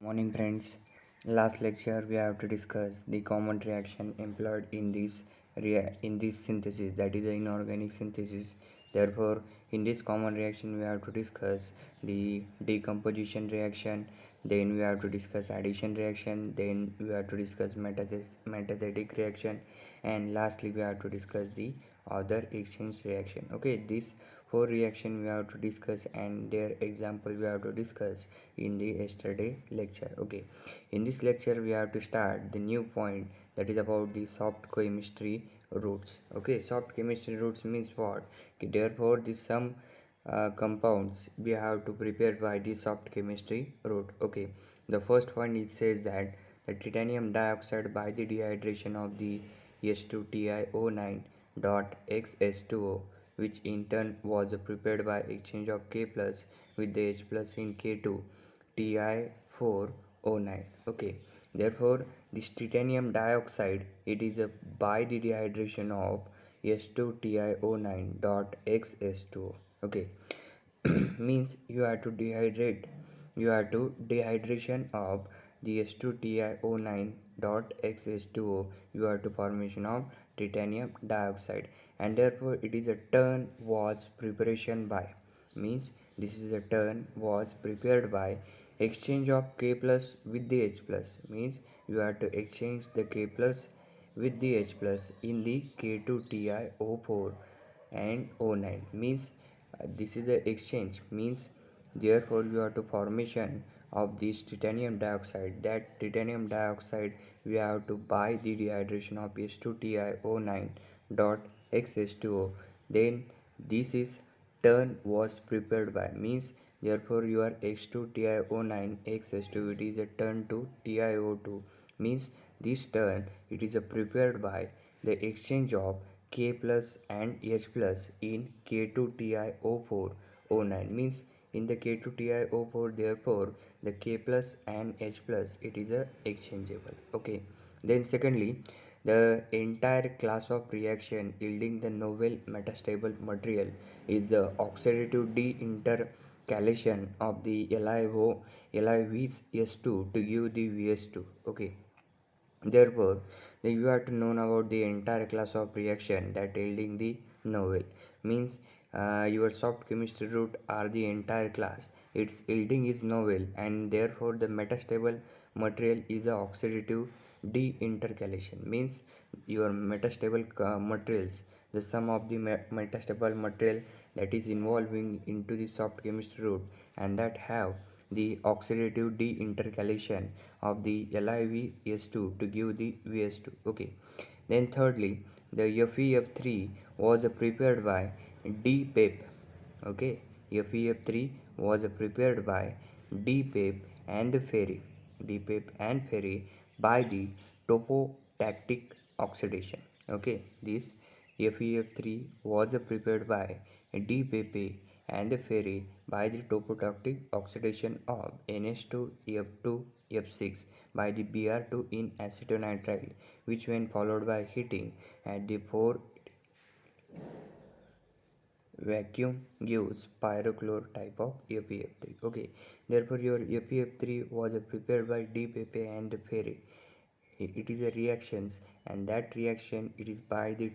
Morning friends. Last lecture we have to discuss the common reaction employed in this synthesis, that is the inorganic synthesis. Therefore, in this common reaction we have to discuss the decomposition reaction, then we have to discuss addition reaction, then we have to discuss metathetic reaction, and lastly we have to discuss the other exchange reaction. Okay, these four reaction we have to discuss and their example we have to discuss in the yesterday lecture. Okay, in this lecture we have to start the new point, that is about the soft chemistry roots. Okay, soft chemistry roots means what? Okay, therefore the some compounds we have to prepare by the soft chemistry route. Okay, the first one, it says that the titanium dioxide by the dehydration of the S2TiO9 dot XS2O, which in turn was prepared by exchange of K plus with the H plus in K2 Ti4O9. Okay, therefore this titanium dioxide, it is a by the dehydration of S2TiO9 dot XS2O. Okay, means you have to dehydration of the S2TiO9 dot XS2O, you have to formation of titanium dioxide, and therefore it is a turn was preparation by, means this is a turn was prepared by exchange of K plus with the H plus, means you have to exchange the K plus with the H plus in the K2TiO4 and O9, means this is the exchange, means therefore you have to formation of this titanium dioxide. That titanium dioxide we have to by the dehydration of S2TiO9 dot XS2O, then this is turn was prepared by, means therefore your X2TiO9 XS2, it is a turn to TiO2, means this turn it is a prepared by the exchange of K plus and H plus in K2TiO4 O9, means in the K2TiO4, therefore the K plus and H plus it is a exchangeable. Okay, then secondly, the entire class of reaction yielding the novel metastable material is the oxidative deintercalation of the LiVs2 to give the Vs2. Okay, therefore, you have to know about the entire class of reaction that yielding the novel, means your soft chemistry route are the entire class. Its yielding is novel, and therefore the metastable material is a oxidative deintercalation. Means your metastable materials, the sum of the metastable material that is involving into the soft chemistry route and that have the oxidative deintercalation of the LiVs2 to give the Vs2. Okay, then thirdly, the FeF3 was prepared by DPEP. Okay, FeF3 was prepared by DPEP and Ferry, DPEP and Ferry by the topotactic oxidation. Okay, this FeF3 was prepared by DPEP and Ferry by the topotactic oxidation of NH2F2F6 by the Br2 in acetonitrile, which when followed by heating at the 4 vacuum gives pyrochlore type of FeF3. Okay, therefore your FeF3 was prepared by DPP and Ferry. It is a reactions, and that reaction it is by the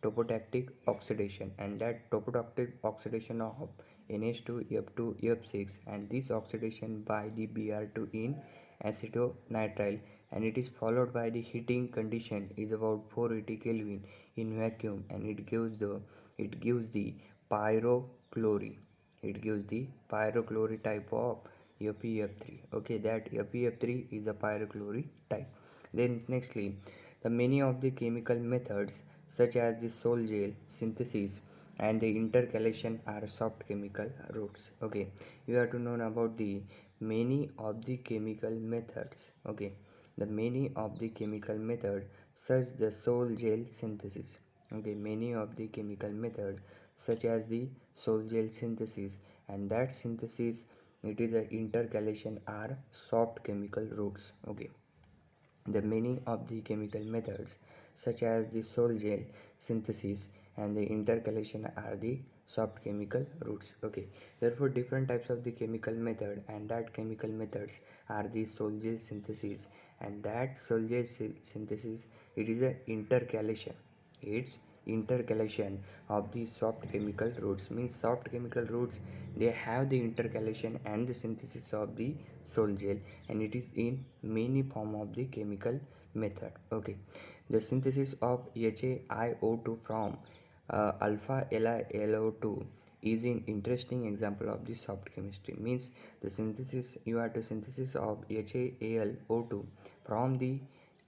topotactic oxidation, and that topotactic oxidation of NH2F2F6, and this oxidation by the Br2 in acetonitrile, and it is followed by the heating condition is about 480 Kelvin in vacuum, and it gives the pyrochlore, it gives the pyrochlore type of FeF3. Okay, that FeF3 is a pyrochlore type. Then nextly, the many of the chemical methods such as the sol gel synthesis and the intercalation are soft chemical routes. Okay, you have to know about the many of the chemical methods. Okay, the many of the chemical method such the sol gel synthesis. Okay, many of the chemical method such as the sol gel synthesis, and that synthesis it is a intercalation are soft chemical routes. Okay, the many of the chemical methods such as the sol gel synthesis and the intercalation are the soft chemical routes. Okay, therefore different types of the chemical method, and that chemical methods are the Solvay synthesis, and that Solvay synthesis, it is a intercalation. It's intercalation of the soft chemical routes. Means soft chemical routes, they have the intercalation and the synthesis of the sol gel, and it is in many form of the chemical method. Okay, the synthesis of HAIO2 from alpha LiLO2 is an interesting example of the soft chemistry. Means the synthesis, you have to synthesis of HALO2 from the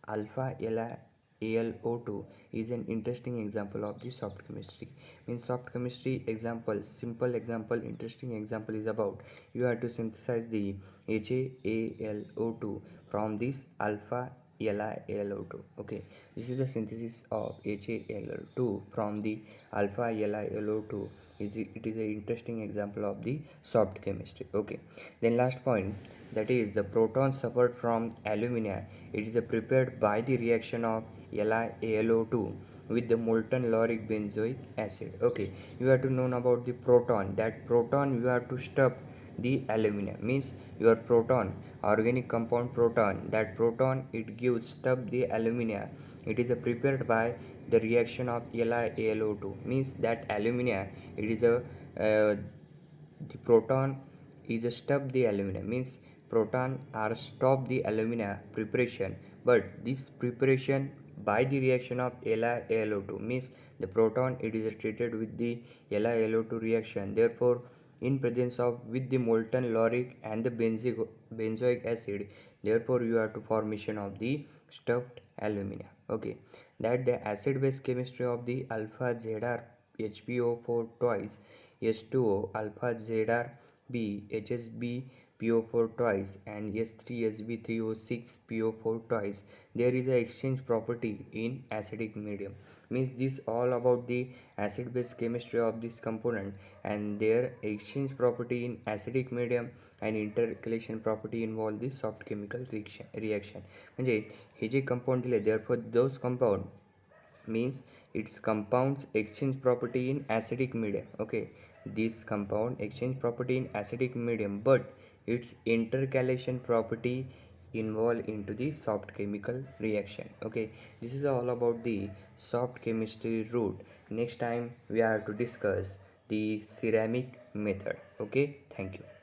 alpha LiLO2 is an interesting example of the soft chemistry. Means soft chemistry example, simple example, interesting example is about you have to synthesize the HALO2 from this alpha LiLO2. Okay, this is the synthesis of HALO2 from the alpha LiLO2. It is an interesting example of the soft chemistry. Okay, then last point, that is the proton suffered from alumina. It is prepared by the reaction of LiAlO2 with the molten lauric benzoic acid. Okay, you have to know about the proton. That proton you have to stuff the alumina. Means your proton, organic compound proton, that proton it gives stuff the alumina. It is prepared by the reaction of LiAlO2. Means that alumina, it is the proton is a stop the alumina. Means proton are stop the alumina preparation, but this preparation by the reaction of LiAlO2, means the proton it is treated with the LiAlO2 reaction. Therefore in presence of with the molten lauric and the benzoic acid, therefore you have to formation of the stuffed alumina. Okay, that the acid base chemistry of the alpha Zr HPO4 twice S2O, alpha Zr B HSB PO4 twice, and S3SB3O6 PO4 twice. There is a exchange property in acidic medium. Means this all about the acid base chemistry of this component and their exchange property in acidic medium and intercalation property involve the soft chemical reaction. म्हणजे हे जे compound दिले, therefore those compound means its compounds exchange property in acidic medium. Okay, this compound exchange property in acidic medium, but its intercalation property involved into the soft chemical reaction. Okay, this is all about the soft chemistry route. Next time we are to discuss the ceramic method. Okay, thank you.